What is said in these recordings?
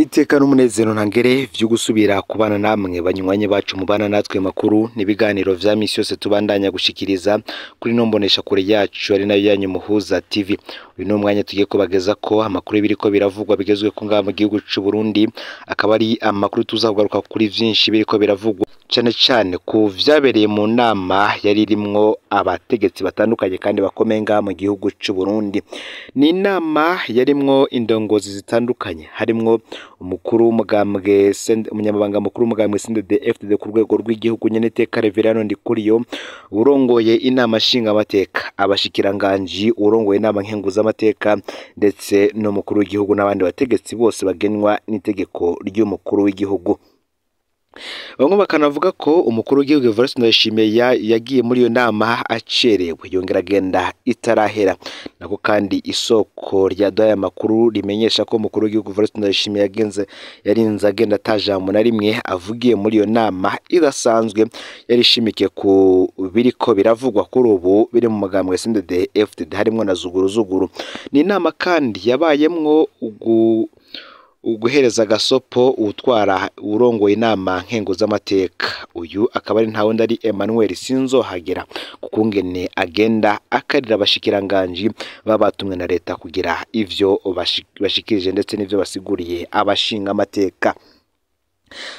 Iteka n'umunezero ntangere vyo gusubira kubana namwe banywanyi bacu mubana natwe makuru n'ibiganiro vya misi yose tubandanya gushikiriza kuri nombonesha kure yacu ari nayo yanyu Muhuza TV. Uyu no mwanya tugiye kubageza ko amakuru biriko biravugwa bigezwe ko ngaha mu gihugu c'u Burundi, akaba ari amakuru tuzaguruka kuri vyinshi biriko biravugwa cane cane ku vyabereye mu nama yari irimwo abategetsi batandukanye kandi bakomeye ngaha mu gihugu c'u Burundi. Ni inama yarimwo indongozi zitandukanye, harimwo umukuru w'umugambwe umunyamabanga mukuru w'umugambwe CNDD-FDD ku rwego rw'igihugu nyene Iteka Reverano Ndikuriyo, urongoye inama nshinga amateka, abashikiranganji, urongoye inama nkenguza amateka ndetse n'umukuru w'igihugu n'abandi bategetsi bose bagenwa n'itegeko ry'umukuru w'igihugu. Bamwe bakanavuga ko umukuru w'igihugu Evariste Ndayishimiye yagiye muri iyo nama acerewe, yongera agenda itarahera. Nako kandi isoko rya daya makuru rimenyesha ko umukuru w'igihugu Evariste Ndayishimiye yarinze agenda atajambo na rimwe avugiye muri iyo nama idasanzwe yarishimikiye ku biriko biravugwa kuri ubu biri mu mugambwe CNDD-FDD harimwo na zuguru. Ni inama kandi yabayemwo uguhereza gasopo utwara urongoye inama nkenguza amateka. Uyu akaba ari ntawundi ari Emmanuel SINZOHAGERA, kukungene agenda akarira abashikiranganji babatumwe na leta kugira ivyo bashikirije ndetse n'ivyo basiguriye abashinga amateka.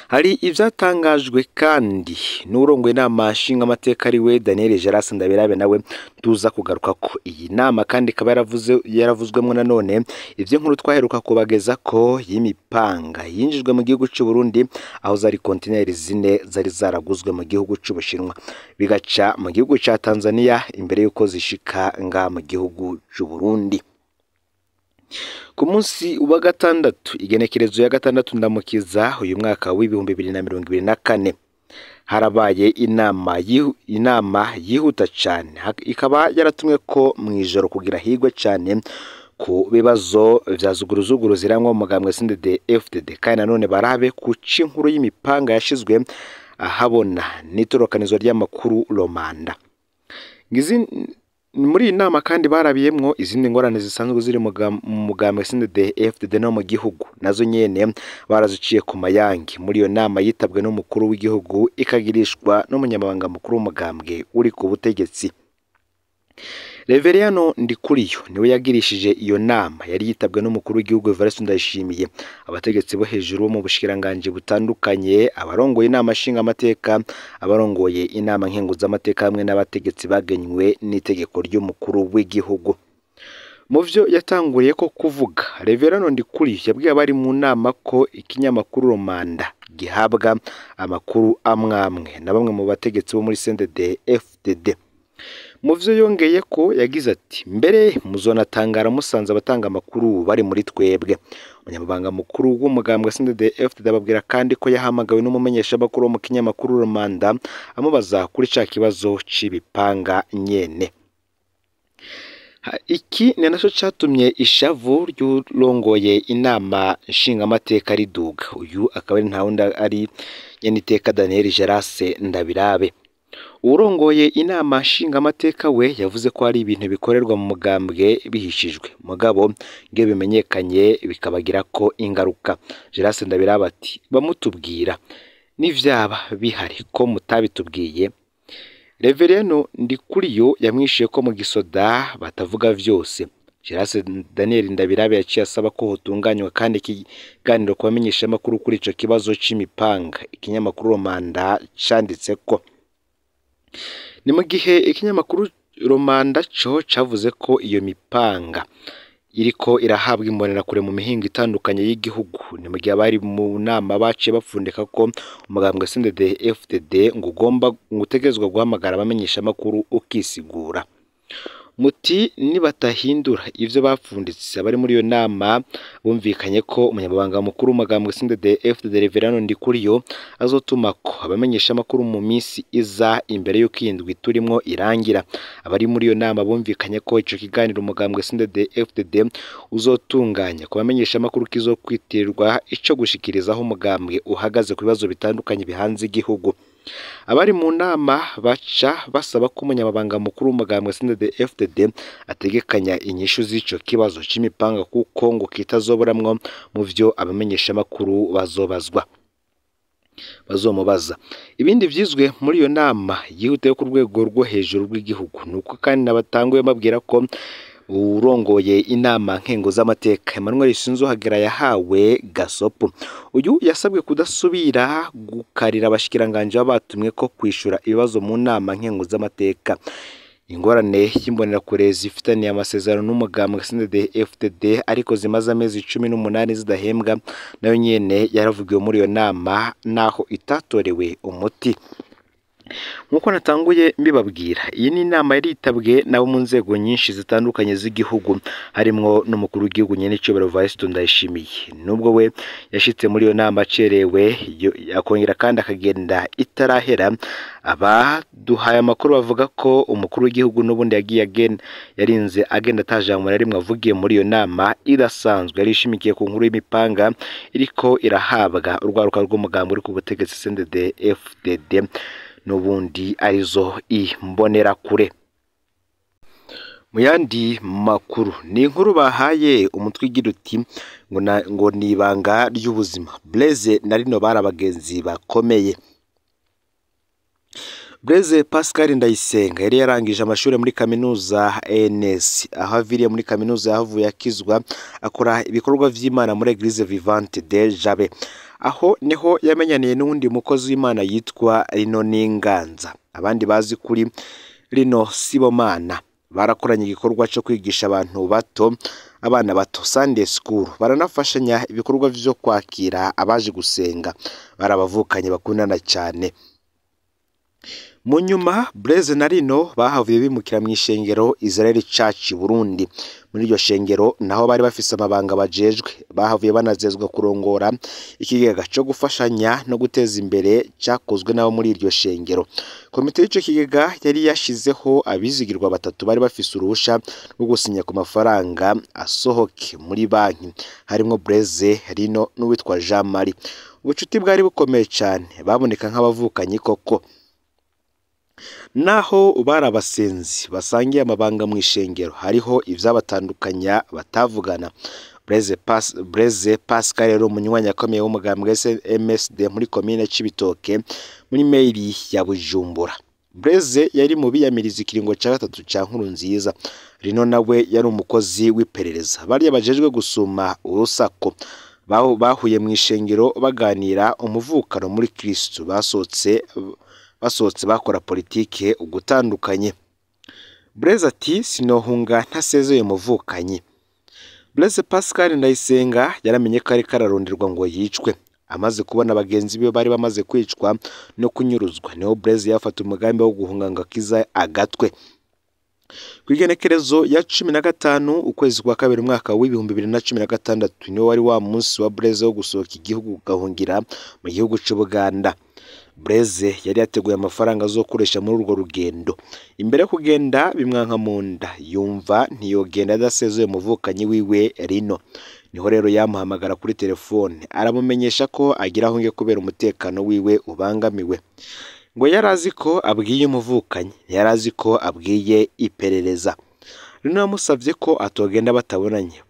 Hari ivyatangajwe kandi n'urongoye inama nshinga amateka ari we Daniel Gerase Ndabirabe, nawe tuza kugaruka ko iyi nama kandi ikaba yaravuzwemo nanone ivyo nkuru twaheruka kubageza ko y'imipanga yinjijwe mu gihugu c'u Burundi, aho zari kontineri zine zari zaraguzwe mu gihugu c'u Bushinwa bigaca mu gihugu ca Tanzania imbere yuko zishika nga mu gihugu c'u Burundi. Ku munsi wa gatandatu igenekerezo ya gatandatu ndamukiza uyu mwaka w'ibihumbi 2024 harabaye inama yihuta cyane, ikaba yaratumwe ko mwijoro kugira higwe cyane ku bibazo vya zuguru zirangwa mu mugambwe CNDD-FDD, kandi nanone barabe ku cinkuru y'imipanga yashizwe ahabona n'itorokanizwa ry'amakuru Romanda. Muri iyi nama kandi barabiyemwo izindi ngorane zisanzwe ziri mu mugambwe CNDD-FDD no mu gihugu, nazo nyene baraziciye ku mayangi. Muri iyo nama yitabwe n'umukuru w'igihugu ikagirishwa n'umunyamabanga mukuru w'umugambwe uri ku butegetsi. Reverano Ndikuriyo niwe yagirishije iyo nama, yari yitabwe n'umukuru w'igihugu Evariste Ndayishimiye, abategetsi bo hejuru mu bushikiranganje butandukanye, abarongoye inama nshinga amateka, abarongoye inama nkenguza amateka hamwe n'abategetsi bagenywe n'itegeko ry'umukuru w'igihugu. Mu vyo yatanguriye ko kuvuga, Reverano Ndikuriyo yabwiye abari mu nama ko ikinyamakuru Romanda gihabwa amakuru amwamwe na bamwe mu bategetsi bo muri CNDD-FDD. Mu vyo yongeye ko yagize ati, mbere muzonatangara musanze abatanga amakuru bari muri twebwe. Umunyamabanga mukuru w'umugambwe CNDD-FDD ababwira kandi ko yahamagawe n'umumenyesha makuru mu kinyamakuru Romanda amubaza kuri ca kibazo c'ibipanga nyene. Iki ni naco catumye ishavu ry'urongoye inama nshinga amateka riduga. Uyu akaba ari ntawundi ari nyene Iteka Daniel Gerase Ndabirabe. Urongoye inama nshinga amateka we yavuze ko hari ibintu bikorerwa mu mugambwe bihishijwe, mugabo nge bimenyekanye bikabagira ko ingaruka. Gerase Ndabirabe ati, bamutubwira n'ivyaba bihari ko mutabitubwiye. Reverano Ndikuriyo yamwishiye ko mu gisoda batavuga vyose. Gerase Daniel Ndabirabe yaciye asaba ko hotunganywa kandi ikiganiro kubamenyesha amakuru kuri ico kibazo c'imipanga. Ikinyamakuru Romanda canditse ko ni mu gihe ikinyamakuru Romanda co cavuze ko iyo mipanga iriko irahabwa imbonerakure mu mihingo itandukanye y'igihugu. Ni mu gihe abari mu nama baciye bapfundika ko umugambwe CNDD-FDD ngo ugomba gutegezwa guhamagara abamenyesha amakuru ukisigura. Muti nibatahindura ivyo bapfunditse, abari muri iyo nama bumvikanye ko umunyamabanga mukuru w'umugambwe CNDD-FDD Reverano Ndikuriyo azotumako abamenyesha amakuru mu misi iza imbere y'uko indwi turimwo irangira. Abari muri iyo nama bumvikanye ko ico kiganiro umugambwe CNDD-FDD uzotunganya ku bamenyesha amakuru kizokwitirirwa ico gushikirizaho umugambwe uhagaze ku bibazo bitandukanye bihanze igihugu. abari mu nama baca basaba ko umunyamabanga mukuru w'umugambwe CNDD-FDD ategekanya inyishu z'ico kibazo c'imipanga kuko ngo kitazoboramwo mu vyo abamenyesha makuru bazomubaza. Ibindi vyizwe muri iyo nama yihutiye ku rwego rwo hejuru rw'igihugu nuko kandi nabatanguye babwira ko urongoye inama nkengo z'amateka Emmanuel SINZOHAGERA yahawe gasopo. Uyu yasabwe kudasubira gukarira abashikiranganje batumwe ko kwishura ibibazo mu nama nkengo z'amateka. Ingorane y'imbonerakure zifitaniye amasezerano n'umugambwe CNDD-FDD ariko zimaze amezi 18 zidahembwa nayo nyene yaravugiwe muri iyo nama naho itatorewe umuti. Nkuko natanguye mbibabwira, iyi ni inama yaritabwe nabo mu nzego nyinshi zitandukanye z'igihugu harimwo n'umukuru w'igihugu nyene cyobero Vice Ndayishimiye. Nubwo we yashitse muri iyo nama acerewe yakongera kandi akagenda itarahera, abaduhaye amakuru bavuga ko umukuru w'igihugu n'ubundi yarinze agenda atajamura rimwe avugiye muri iyo nama idasanzwe yarishimikiye ku nkuru y'imipanga iriko irahabwa urwaruka rw'umugambo uri ku butegetsi CNDD-FDD n'ubundi arizo imbonerakure. Mu yandi makuru ni inkuru bahaye umutwe igira uti ngo ni ibanga ry'ubuzima. Blaise na Rino bari abagenzi bakomeye. Blaise Pascal Ndayisenga yari yarangije amashuri muri kaminuza NS, aho aviriye muri kaminuza yahavuye akizwa akora ibikorwa vy'Imana muri Eglise Vivante de Jabe. Aho niho yamenyaniye n'undi mukozi w'Imana yitwa Rino Ninganza. Abandi bazi kuri Rino Sibomana barakoranye igikorwa cyo kwigisha abana bato Sunday School. Baranafashanya ibikorwa vyo kwakira abaje gusenga. Barabavukanye bakundana cyane. Mu nyuma Blaise na Rino bahavuye bimukira mu ishengero Israel Church Burundi. Muri iryo shengero naho bari bafise amabanga bajejwe, bahavuye banazezwa kurongora ikigega cyo gufashanya no guteza imbere cyakozwe nabo muri iryo shengero. Komite y'icyo kigega yari yashizeho abizigirwa batatu bari bafise uruhusha rwo gusinya ku mafaranga asohoke muri banki, harimo Blaise, Rino n'uwitwa Jean Marie. Ubucuti bwari bukomeye cyane, baboneka nk'abavukanye koko. Naho barabasenzi basangiye amabanga mu ishengero, hariho ivyabatandukanya batavugana. Blaise Pascal rero umunywanyi akomeye w'umugambwe MSD muri commune Cibitoke muri mail ya Bujumbura. Blaise yari mu biyamiriza ikiringo ca gatatu ca nkuru nziza. Rino nawe yari umukozi w'iperereza. Bari yabajejwe gusuma urusako. Bahuye mu ishengero baganira umuvukano muri Kristo, basohotse bakora politike ugutandukanye. Blaise ati sinohunga ntasezeye muvukanye. Blaise Pascal Ndayisenga yaramenye ko ari kararonderwa ngo yicwe. Amaze kubona bagenzi be bari bamaze kwicwa no kunyuruzwa, niho Blaise yafata umugambi wo guhunga ngo akiza agatwe. Kwigenekerezo ya 15 ukwezi kwa kabiri mwaka w'2016 niho wari wa munsi wa Blaise wo gusohoka igihugu gahungira mu gihugu c'Ubuganda. Blaise yari yateguye amafaranga zo kuresha muri urwo rugendo. Imbere kugenda bimwanka munda, yumva ntiyogenda adasezeye muvukanyi wiwe Rino. Niho rero yamuhamagara kuri telefone aramumenyesha ko agira ahunge kubera umutekano wiwe ubangamiwe. Ngo yarazi ko abwiye umuvukanyi, yarazi ko abwiye iperereza. Rino yamusavye ko atogenda batabonanye.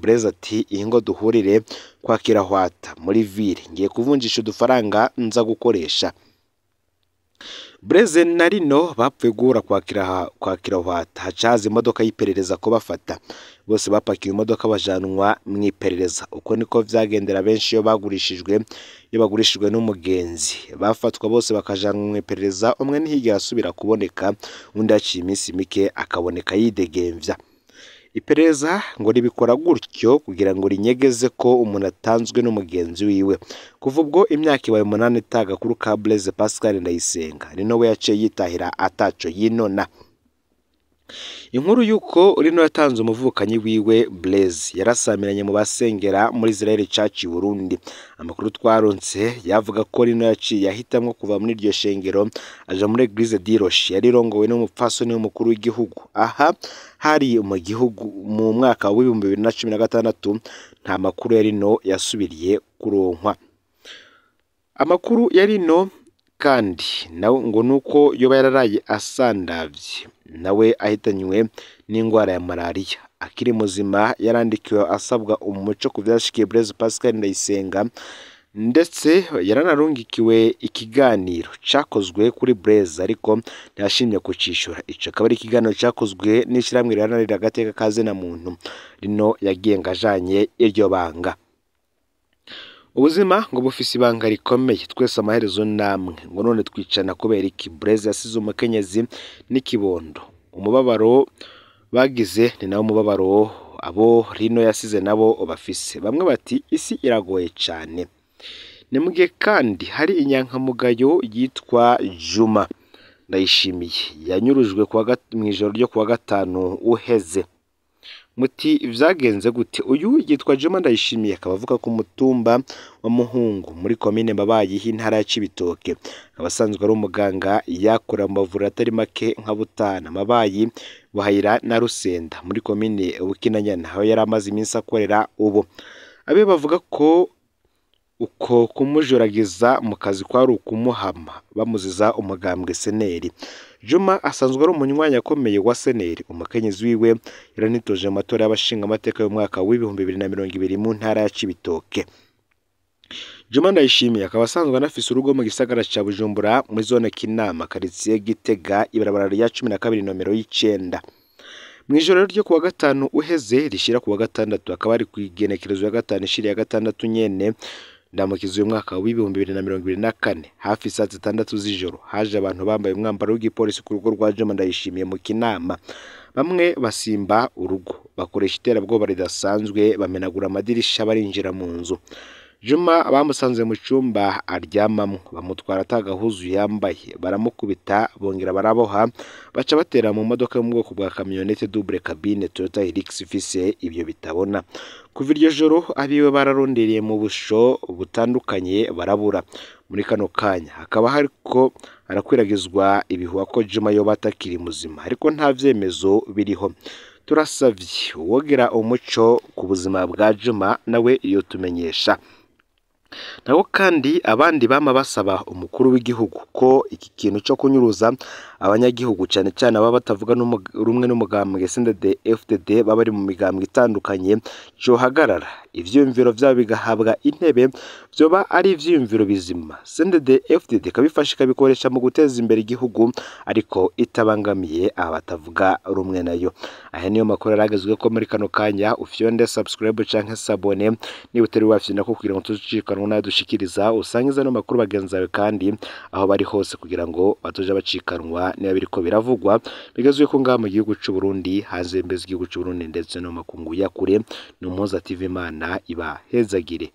Blaise ati ingo duhurire kwakira hwata muri ville, ngiye kuvunjisha udufaranga nza gukoresha. Blaise na Rino bapfuye guhura kwakira hwata, hacaza imodoka y'iperereza ko bafata. Bose bapakiye imodoka bajanwa mu iperereza. Uko niko vyagendera benshi yo bagurishijwe n'umugenzi. Bafatwa bose bakajanwa mu iperereza, umwe ntihigera asubira kuboneka, undi aciye iminsi mike akaboneka yidegemvya. Iperereza ngo ribikora gutyo kugira ngo rinyegeze ko umuntu atanzwe n'umugenzi wiwe. Kuva ubwo imyaka ibaye 8 itaga kuri ka Blaise Pascal Ndayisenga, Rino we yaciye yitahira ataco yinona. Inkuru yuko Rino yatanze umuvukanyi wiwe Blaise yarasamiranye mu basengera muri Israel Church Burundi. Amakuru twaronse yavuga ko Rino yaciye yahitamwe kuva muri iryo shengero aja muri Eglise d'Iroshi yari rongowe n'umupfasoni w'umukuru w'igihugu. Aha hari mu gihugu mu mwaka wa 2016 nta makuru ya Rino yasubiriye kuronkwa. Amakuru ya Rino kandi nawe ngo nuko yoba yararaye asandavye nawe ahitanywe n'indwara ya malaria. Akiri muzima yarandikiwe asabwa umuco ku vyashikiye Blaise Pascal Ndayisenga, ndetse yaranarungikiwe ikiganiro cakozwe kuri Blaise ariko ntiyashimye kucishura. Ico akaba ari ikiganiro cakozwe n'ishiramwe riharanira agateka ka zina muntu rino yagiye ngajanye iryo banga. Ubuzima ngo bufise ibanga rikomeye, twese amaherezo namwe, ngo none twicana kubera iki? Blaise yasize umukenyezi n'ikibondo. Umubabaro bagize ni nawo umubabaro abo rino yasize nabo bafise. Bamwe bati isi iragoye cane. Ni mugihe kandi hari inyankamugayo yitwa Juma Ndayishimiye yanyurujwe mw'ijoro ryo kuwa gatanu uheze. Muti vyagenze gute? Uyu yitwa Juma Ndayishimiye akaba avuka ku mutumba wa Muhungu muri komine Mabayi y'intara ya Cibitoke. Abasanzwe ari umuganga yakora mu mavuriro atari make nka Butana, Mabayi, Buhayira na Rusenda muri komine Bukinanyana, aho yari amaze iminsi akorera ubu. Abe bavuga ko uko kumujuragiza mu kazi kwari ukumuhama bamuziza umugambwe seneri. Juma asanzwe ari umunywanyi akomeye wa seneri. Umukenyezi wiwe yaranitoje mu matora y'abashinga amateka y'umwaka w'2020 mu ntara ya Cibitoke. Juma Ndayishimiye akaba asanzwe anafise urugo mu gisagara ca Bujumbura muri zone Kinama, quartier Gitega, ibarabara rya 12 nomero y'9. Mw'ijoro ryo kuwa gatanu uheze rishira kuwa gatandatu akaba ari kwigenekerezo ya gatanu ishiri ya gatandatu nyene ndamukizi uyu mwaka w'2024 hafi saa 6 z'ijoro haje abantu bambaye umwambaro w'igipolisi ku rugo rwa Juma Ndayishimiye mu Kinama. Bamwe basimba urugo bakoresha iterabwoba ridasanzwe, bamenagura amadirisha barinjira mu nzu. Juma bamusanze mu cyumba aryamamwe, bamutwara atagahuzu yambaye, baramukubita bongera baraboha, baca batera mu modoka yo mu bwoko bwa camionette double cabine Toyota Hilux ifise ibyo bitabona. Kuva iryo joro abiwe bararondereye mu busho butandukanye barabura. Muri kano kanya hakaba hariko arakwiragizwa ibihuha ko Juma yoba atakiri muzima, ariko nta vyemezo biriho. Turasavye wogera umuco ku buzima bwa Juma nawe iyo tumenyesha. Naho kandi abandi bama basaba umukuru w'igihugu ko iki kintu cyo kunyuruza abanyagihugu cyane cyane aba batavuga rumwe n'umugambwe CNDD-FDD baba ari mu migambwe itandukanye cyo hagarara, ivyumviro byabo bigahabwa intebe, byoba ari ivyumviro bizima. CNDD-FDD kabifasha kabikoresha mu guteza imbere igihugu ariko itabangamiye abatavuga rumwe nayo. Aya niyo makuru aragezwe ko muri kano kanya. Ufyonde subscribe canke sabone niba utari wafyina ko kugira ngo tuzikanwa nadushikiriza usangiza no makuru bagenzawe kandi aho bari hose kugira ngo batoje bacikanwa niba biriko biravugwa bigezwe ko ngaha mu gihugu cy'u Burundi, hanze mbeze igihugu cy'u Burundi ndetse no makungu ya kure. Ni Umuhoza TV, Imana iba hezagire.